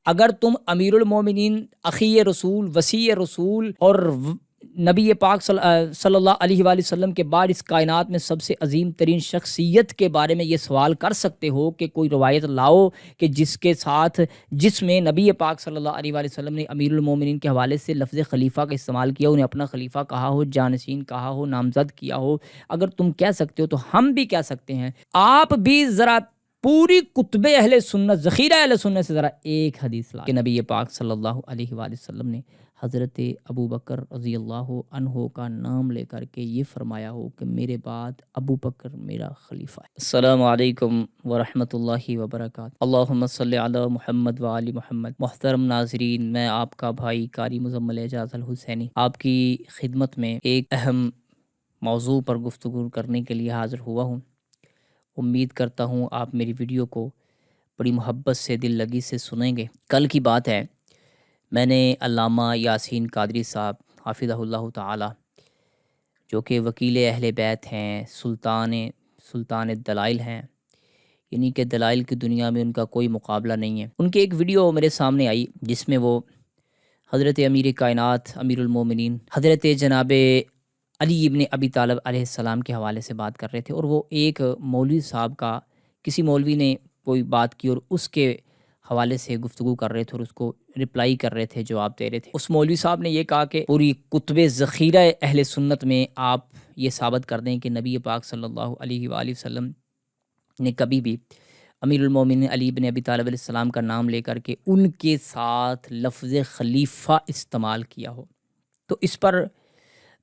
اگر تم امیر المومنین، اخی رسول، وسیع رسول اور نبی پاک صلی اللہ علیہ وآلہ وسلم کے بعد اس کائنات میں سب سے عظیم ترین شخصیت کے بارے میں یہ سوال کر سکتے ہو کہ کوئی روایت لاؤ کہ جس میں نبی پاک صلی اللہ علیہ وآلہ وسلم نے امیر المومنین کے حوالے سے لفظ خلیفہ کا استعمال کیا، انہیں اپنا خلیفہ کہا ہو، جانشین کہا ہو، نامزد کیا ہو، اگر تم کہہ سکتے ہو تو ہم بھی کہہ سکتے ہیں۔ آپ بھی ذرا پوری کتب اہل سنت، ذخیرہ اہل سنت سے ذرا ایک حدیث لا کہ نبی پاک صلی اللہ علیہ وآلہ وسلم نے حضرت ابو بکر رضی اللہ عنہ کا نام لے کر کے یہ فرمایا ہو کہ میرے بعد ابو بکر میرا خلیفہ ہے۔ السلام علیکم ورحمۃ اللہ وبرکاتہ۔ اللہم صلی علی محمد وآل محمد۔ محترم ناظرین، میں آپ کا بھائی قاری مزمل اعجاز الحسینی آپ کی خدمت میں ایک اہم موضوع پر گفتگو کرنے کے لیے حاضر ہوا ہوں۔ امید کرتا ہوں آپ میری ویڈیو کو بڑی محبت سے، دل لگی سے سنیں گے۔ کل کی بات ہے، میں نے علامہ یاسین قادری صاحب حافظہ اللہ تعالی، جو کہ وکیل اہل بیت ہیں، سلطان دلائل ہیں، یعنی کہ دلائل کی دنیا میں ان کا کوئی مقابلہ نہیں ہے، ان کی ایک ویڈیو میرے سامنے آئی جس میں وہ حضرت امیر کائنات، امیر المومنین، حضرت جناب علی ابن ابی طالب علیہ السلام کے حوالے سے بات کر رہے تھے، اور وہ ایک مولوی صاحب کا، کسی مولوی نے کوئی بات کی اور اس کے حوالے سے گفتگو کر رہے تھے اور اس کو رپلائی کر رہے تھے، جواب دے رہے تھے۔ اس مولوی صاحب نے یہ کہا کہ پوری کتب ذخیرہ اہل سنت میں آپ یہ ثابت کر دیں کہ نبی پاک صلی اللہ علیہ وآلہ وسلم نے کبھی بھی امیر المومنین علی بن ابی طالب علیہ السلام کا نام لے کر کے ان کے ساتھ لفظ خلیفہ استعمال کیا ہو۔ تو اس پر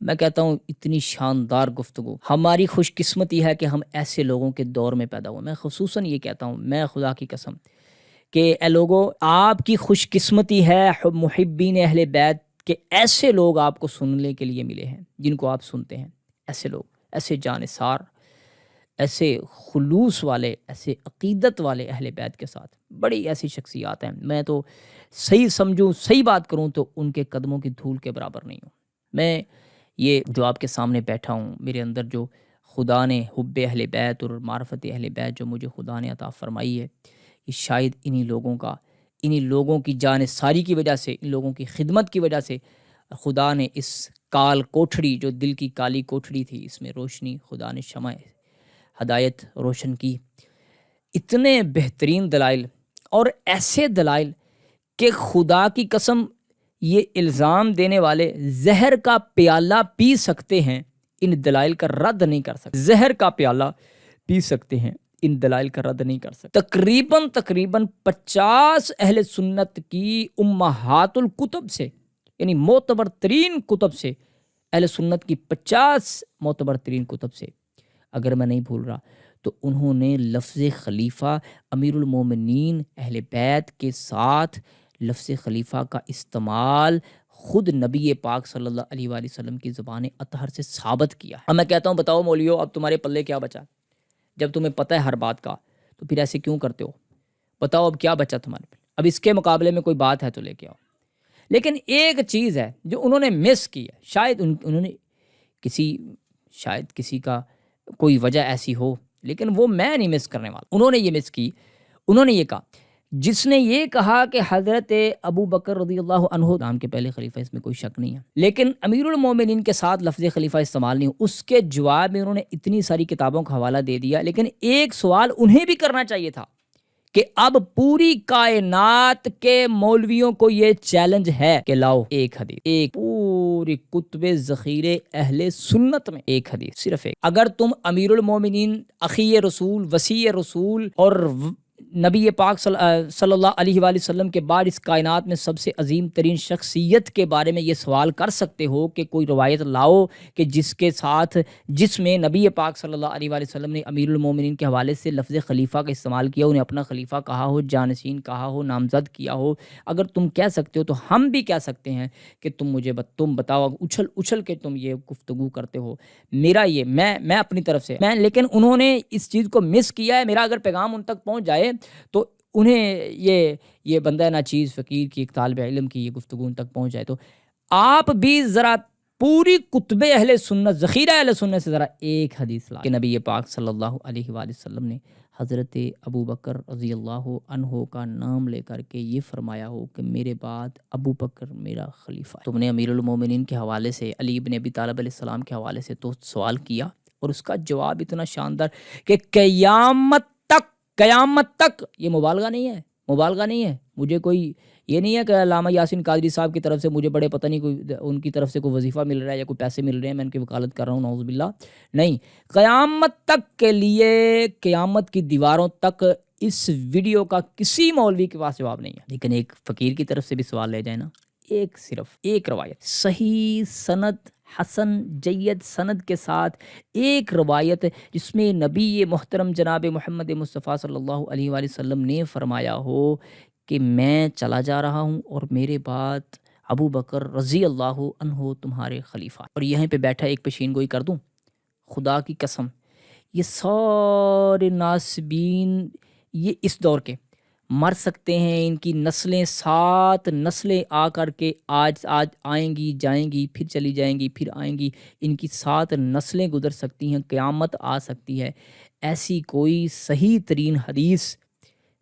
میں کہتا ہوں اتنی شاندار گفتگو، ہماری خوش قسمتی ہے کہ ہم ایسے لوگوں کے دور میں پیدا ہوئے۔ میں خصوصاً یہ کہتا ہوں، میں خدا کی قسم کہ اے لوگوں، آپ کی خوش قسمتی ہے محبین اہل بیت کہ ایسے لوگ آپ کو سننے کے لیے ملے ہیں جن کو آپ سنتے ہیں۔ ایسے لوگ، ایسے جانثار، ایسے خلوص والے، ایسے عقیدت والے اہل بیت کے ساتھ بڑی ایسی شخصیات ہیں، میں تو صحیح سمجھوں، صحیح بات کروں تو ان کے قدموں کی دھول کے برابر نہیں ہوں۔ میں یہ جو آپ کے سامنے بیٹھا ہوں، میرے اندر جو خدا نے حب اہل بیت اور معرفت اہل بیت جو مجھے خدا نے عطا فرمائی ہے، یہ شاید انہی لوگوں کی جانثاری کی وجہ سے، ان لوگوں کی خدمت کی وجہ سے خدا نے اس کال کوٹھڑی، جو دل کی کالی کوٹھڑی تھی، اس میں روشنی، خدا نے شمع ہدایت روشن کی۔ اتنے بہترین دلائل اور ایسے دلائل کہ خدا کی قسم یہ الزام دینے والے زہر کا پیالہ پی سکتے ہیں، ان دلائل کا رد نہیں کر سکتے۔ زہر کا پیالہ پی سکتے ہیں، ان دلائل کا رد نہیں کر سکتے۔ تقریباً 50 اہل سنت کی امہات الکتب سے، یعنی معتبر ترین کتب سے، اہل سنت کی 50 معتبر ترین کتب سے اگر میں نہیں بھول رہا، تو انہوں نے لفظ خلیفہ، امیر المومنین اہل بیت کے ساتھ لفظ خلیفہ کا استعمال خود نبی پاک صلی اللہ علیہ وآلہ وسلم کی زبان اطہر سے ثابت کیا ہے۔ اب میں کہتا ہوں، بتاؤ مولیو، اب تمہارے پلے کیا بچا؟ جب تمہیں پتہ ہے ہر بات کا تو پھر ایسے کیوں کرتے ہو؟ بتاؤ اب کیا بچا تمہارے پلے؟ اب اس کے مقابلے میں کوئی بات ہے تو لے کے آؤ۔ لیکن ایک چیز ہے جو انہوں نے مس کی ہے، شاید انہوں نے کسی کا کوئی وجہ ایسی ہو، لیکن وہ میں نہیں مس کرنے والا۔ انہوں نے یہ مس کی، انہوں نے یہ کہا، جس نے یہ کہا کہ حضرت ابو بکر رضی اللہ عنہ نام کے پہلے خلیفہ، اس میں کوئی شک نہیں ہے، لیکن امیر المومنین کے ساتھ لفظ خلیفہ استعمال نہیں ہو، اس کے جواب میں انہوں نے اتنی ساری کتابوں کا حوالہ دے دیا۔ لیکن ایک سوال انہیں بھی کرنا چاہیے تھا کہ اب پوری کائنات کے مولویوں کو یہ چیلنج ہے کہ لاؤ ایک حدیث، ایک پوری کتب ذخیرے اہل سنت میں ایک حدیث، صرف ایک۔ اگر تم امیر المومنین، اخی رسول، وسیع رسول اور نبی پاک صلی اللہ علیہ وآلہ وسلم کے بعد اس کائنات میں سب سے عظیم ترین شخصیت کے بارے میں یہ سوال کر سکتے ہو کہ کوئی روایت لاؤ کہ جس میں نبی پاک صلی اللہ علیہ وآلہ وسلم نے امیر المومنین کے حوالے سے لفظ خلیفہ کا استعمال کیا، انہیں اپنا خلیفہ کہا ہو، جانشین کہا ہو، نامزد کیا ہو، اگر تم کہہ سکتے ہو تو ہم بھی کہہ سکتے ہیں کہ تم بتاؤ، اچھل کے تم یہ گفتگو کرتے ہو۔ میرا یہ میں اپنی طرف سے لیکن انہوں نے اس چیز کو مس کیا ہے۔ میرا اگر پیغام ان تک پہنچ جائے تو انہیں یہ بندہ ناچیز فقیر کی، ایک طالب علم کی یہ گفتگو ان تک پہنچ جائے، تو آپ بھی ذرا پوری کتب اہل سنت، ذخیرہ اہل سنت سے ذرا ایک حدیث لا کہ نبی پاک صلی اللہ علیہ وآلہ وسلم نے حضرت ابو بکر رضی اللہ عنہ کا نام لے کر کے یہ فرمایا ہو کہ میرے بعد ابو بکر میرا خلیفہ ہے۔ تم نے امیر المومنین کے حوالے سے، علی بن ابی طالب علیہ السلام کے حوالے سے تو سوال کیا، اور اس کا جواب اتنا شاندار کہ قیامت تک، یہ مبالغہ نہیں ہے، مجھے کوئی یہ نہیں ہے کہ علامہ یاسین قادری صاحب کی طرف سے مجھے بڑے پتہ نہیں کوئی ان کی طرف سے کوئی وظیفہ مل رہا ہے یا کوئی پیسے مل رہے ہیں، میں ان کی وکالت کر رہا ہوں، نعوذ باللہ، نہیں، قیامت تک کے لیے، قیامت کی دیواروں تک اس ویڈیو کا کسی مولوی کے پاس جواب نہیں ہے۔ لیکن ایک فقیر کی طرف سے بھی سوال لے جائے نا، صرف ایک روایت صحیح سند، حسن جید سند کے ساتھ ایک روایت جس میں نبی محترم جناب محمد مصطفیٰ صلی اللہ علیہ وآلہ وسلم نے فرمایا ہو کہ میں چلا جا رہا ہوں اور میرے بعد ابو بکر رضی اللہ عنہ تمہارے خلیفہ، اور یہیں پہ بیٹھا ایک پیشین گوئی کر دوں، خدا کی قسم یہ سارے ناسبین یہ اس دور کے مر سکتے ہیں، ان کی نسلیں 7 نسلیں آ کر کے آج آئیں گی، جائیں گی، پھر چلی جائیں گی، پھر آئیں گی، ان کی 7 نسلیں گزر سکتی ہیں، قیامت آ سکتی ہے، ایسی کوئی صحیح ترین حدیث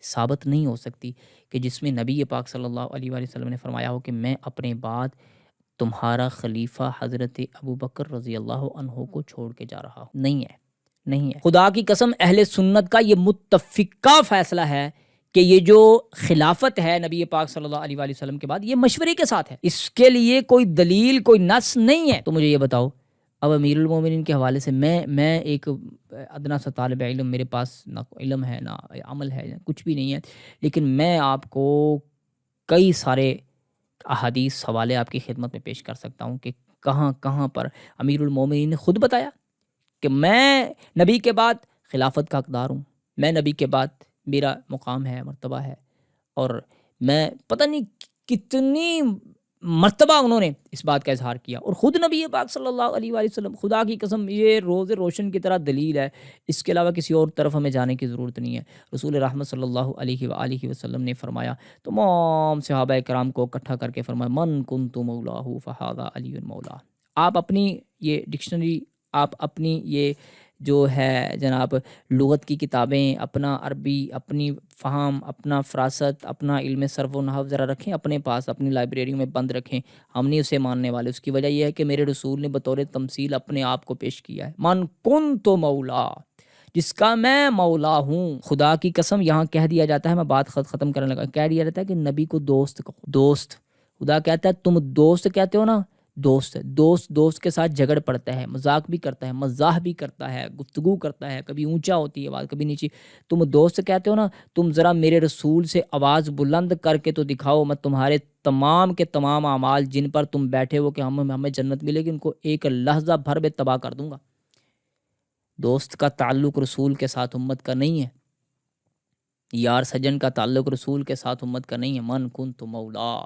ثابت نہیں ہو سکتی کہ جس میں نبی پاک صلی اللہ علیہ وآلہ وسلم نے فرمایا ہو کہ میں اپنے بعد تمہارا خلیفہ حضرت ابو بکر رضی اللہ عنہ کو چھوڑ کے جا رہا ہوں۔ نہیں ہے، خدا کی قسم اہل سنت کا یہ متفقہ فیصلہ ہے کہ یہ جو خلافت ہے نبی پاک صلی اللہ علیہ وآلہ وسلم کے بعد، یہ مشورے کے ساتھ ہے، اس کے لیے کوئی دلیل، کوئی نص نہیں ہے۔ تو مجھے یہ بتاؤ، اب امیر المومنین کے حوالے سے میں ایک ادنا سا طالب علم، میرے پاس نہ علم ہے نہ عمل ہے، کچھ بھی نہیں ہے، لیکن میں آپ کو کئی سارے احادیث حوالے آپ کی خدمت میں پیش کر سکتا ہوں کہ کہاں پر امیر المومنین نے خود بتایا کہ میں نبی کے بعد خلافت کا حقدار ہوں، میں نبی کے بعد میرا مقام ہے، مرتبہ ہے، اور میں پتہ نہیں کتنی مرتبہ انہوں نے اس بات کا اظہار کیا، اور خود نبی پاک صلی اللہ علیہ وآلہ وسلم، خدا کی قسم یہ روز روشن کی طرح دلیل ہے، اس کے علاوہ کسی اور طرف ہمیں جانے کی ضرورت نہیں ہے۔ رسول رحمت صلی اللہ علیہ وآلہ وسلم نے فرمایا، تمام صحابہ کرام کو اکٹھا کر کے فرمایا، من کنت مولاہ فہذا علی مولا۔ آپ اپنی یہ ڈکشنری، آپ اپنی یہ جو ہے جناب لغت کی کتابیں، اپنا عربی، اپنی فہم، اپنا فراست، اپنا علم صرف و نحو ذرا رکھیں اپنے پاس، اپنی لائبریریوں میں بند رکھیں، ہم نہیں اسے ماننے والے۔ اس کی وجہ یہ ہے کہ میرے رسول نے بطور تمثیل اپنے آپ کو پیش کیا ہے، من کنت مولا، جس کا میں مولا ہوں۔ خدا کی قسم یہاں کہہ دیا جاتا ہے، میں بات ختم کرنے لگا، کہہ دیا جاتا ہے کہ نبی کو دوست کہو، دوست، خدا کہتا ہے تم دوست کہتے ہو نا، دوست کے ساتھ جھگڑ پڑتا ہے، مذاق بھی کرتا ہے، مزاح بھی کرتا ہے، گفتگو کرتا ہے، کبھی اونچا ہوتی ہے آواز، کبھی نیچی، تم دوست کہتے ہو نا، تم ذرا میرے رسول سے آواز بلند کر کے تو دکھاؤ، میں تمہارے تمام کے تمام اعمال جن پر تم بیٹھے ہو کہ ہمیں جنت ملے گی، ان کو ایک لحظہ بھر میں تباہ کر دوں گا۔ دوست کا تعلق رسول کے ساتھ امت کا نہیں ہے، یار سجن کا تعلق رسول کے ساتھ امت کا نہیں ہے۔ من کنت مولا،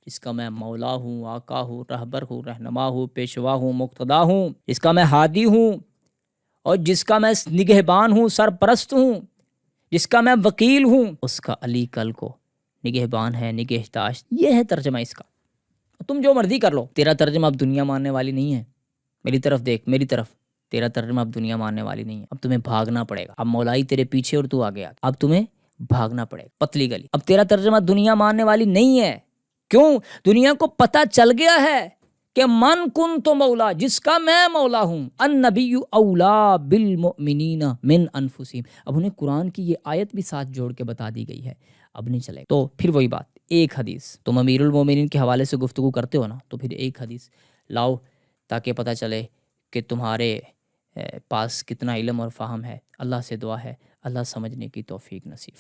جس کا میں مولا ہوں، آقا ہوں، رہبر ہوں، رہنما ہوں، پیشوا ہوں، مقتدا ہوں، جس کا میں ہادی ہوں، اور جس کا میں نگہبان ہوں، سرپرست ہوں، جس کا میں وکیل ہوں، اس کا علی کل کو نگہبان ہے، نگہداشت۔ یہ ہے ترجمہ اس کا، تم جو مرضی کر لو، تیرا ترجمہ اب دنیا ماننے والی نہیں ہے۔ میری طرف دیکھ، میری طرف، تیرا ترجمہ اب دنیا ماننے والی نہیں ہے۔ اب تمہیں بھاگنا پڑے گا، اب مولائی تیرے پیچھے اور تو آگے، اب تمہیں بھاگنا پڑے گا پتلی گلی۔ اب تیرا ترجمہ دنیا ماننے والی نہیں ہے، کیوں؟ دنیا کو پتہ چل گیا ہے کہ من کنت مولا، جس کا میں مولا ہوں، النبی اولا بالمؤمنین من انفسہم۔ اب انہیں قرآن کی یہ آیت بھی ساتھ جوڑ کے بتا دی گئی ہے، اب نہیں چلے۔ تو پھر وہی بات، ایک حدیث، تم امیر المومنین کے حوالے سے گفتگو کرتے ہو نا، تو پھر ایک حدیث لاؤ تاکہ پتہ چلے کہ تمہارے پاس کتنا علم اور فہم ہے۔ اللہ سے دعا ہے اللہ سمجھنے کی توفیق نصیب